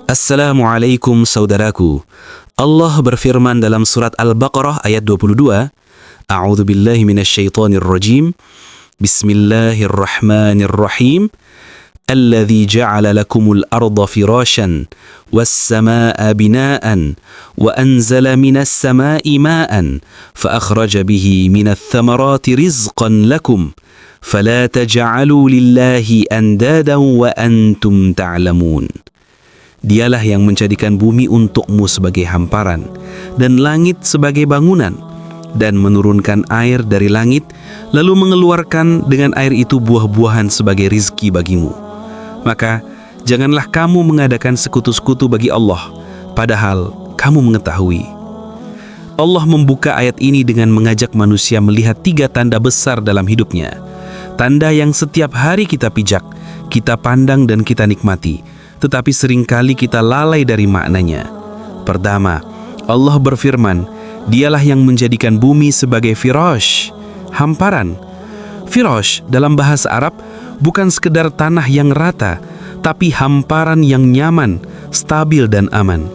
Assalamualaikum saudaraku. Allah berfirman dalam surat Al-Baqarah ayat 22, A'udzu billahi minasyaitonir rajim. Bismillahirrahmanirrahim. Alladzi ja'ala lakumul arda firasyan was samaa'a binaa'an wa anzala minas samaa'i maa'an fa akhraja bihi minats thamarati rizqan lakum fala taj'alu lillahi andadan wa antum ta'lamun. Dialah yang menjadikan bumi untukmu sebagai hamparan dan langit sebagai bangunan, dan menurunkan air dari langit, lalu mengeluarkan dengan air itu buah-buahan sebagai rizki bagimu. Maka janganlah kamu mengadakan sekutu-sekutu bagi Allah, padahal kamu mengetahui. Allah membuka ayat ini dengan mengajak manusia melihat 3 tanda besar dalam hidupnya. Tanda yang setiap hari kita pijak, kita pandang dan kita nikmati, tetapi seringkali kita lalai dari maknanya. Pertama, Allah berfirman, Dialah yang menjadikan bumi sebagai firash, hamparan. Firash dalam bahasa Arab bukan sekedar tanah yang rata, tapi hamparan yang nyaman, stabil dan aman.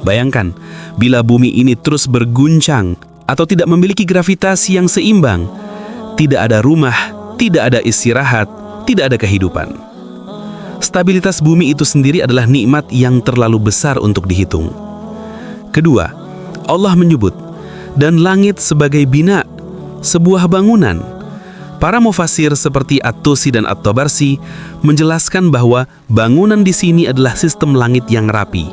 Bayangkan, bila bumi ini terus berguncang atau tidak memiliki gravitasi yang seimbang, tidak ada rumah, tidak ada istirahat, tidak ada kehidupan. Stabilitas bumi itu sendiri adalah nikmat yang terlalu besar untuk dihitung. Kedua, Allah menyebut, dan langit sebagai bina, sebuah bangunan. Para mufasir seperti At-Tusi dan At-Tabarsi menjelaskan bahwa bangunan di sini adalah sistem langit yang rapi,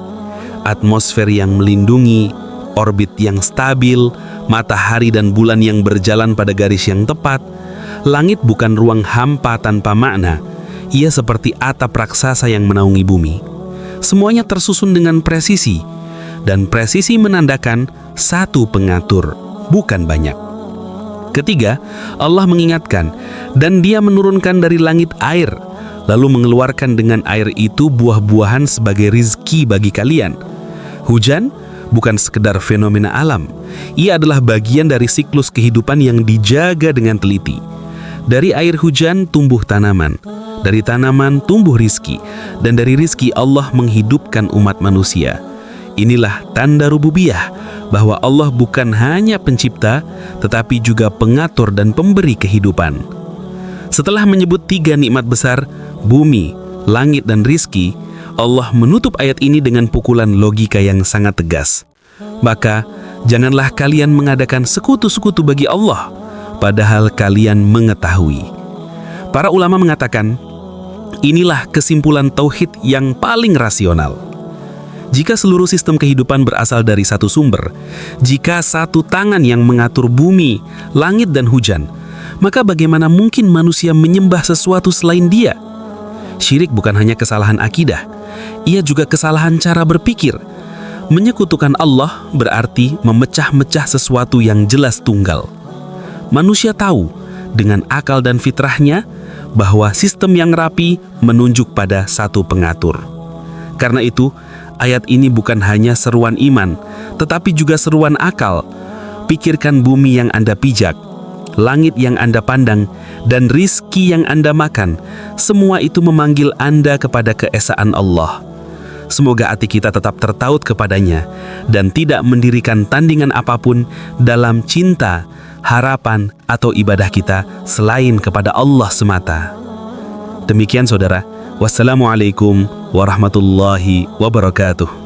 atmosfer yang melindungi, orbit yang stabil, matahari dan bulan yang berjalan pada garis yang tepat. Langit bukan ruang hampa tanpa makna. Ia seperti atap raksasa yang menaungi bumi. Semuanya tersusun dengan presisi, dan presisi menandakan satu pengatur, bukan banyak. Ketiga, Allah mengingatkan, dan Dia menurunkan dari langit air, lalu mengeluarkan dengan air itu buah-buahan sebagai rizki bagi kalian. Hujan bukan sekedar fenomena alam, ia adalah bagian dari siklus kehidupan yang dijaga dengan teliti. Dari air hujan tumbuh tanaman, dari tanaman tumbuh rizki, dan dari rizki Allah menghidupkan umat manusia. Inilah tanda rububiyah, bahwa Allah bukan hanya pencipta, tetapi juga pengatur dan pemberi kehidupan. Setelah menyebut 3 nikmat besar, bumi, langit, dan rizki, Allah menutup ayat ini dengan pukulan logika yang sangat tegas. Maka, janganlah kalian mengadakan sekutu-sekutu bagi Allah, padahal kalian mengetahui. Para ulama mengatakan, inilah kesimpulan tauhid yang paling rasional. Jika seluruh sistem kehidupan berasal dari satu sumber, jika satu tangan yang mengatur bumi, langit, dan hujan, maka bagaimana mungkin manusia menyembah sesuatu selain Dia? Syirik bukan hanya kesalahan akidah, ia juga kesalahan cara berpikir. Menyekutukan Allah berarti memecah-mecah sesuatu yang jelas tunggal. Manusia tahu dengan akal dan fitrahnya bahwa sistem yang rapi menunjuk pada satu pengatur. Karena itu, ayat ini bukan hanya seruan iman, tetapi juga seruan akal. Pikirkan bumi yang Anda pijak, langit yang Anda pandang, dan rizki yang Anda makan. Semua itu memanggil Anda kepada keesaan Allah. Semoga hati kita tetap tertaut kepadanya dan tidak mendirikan tandingan apapun dalam cinta, harapan, atau ibadah kita selain kepada Allah semata. Demikian saudara. Wassalamualaikum warahmatullahi wabarakatuh.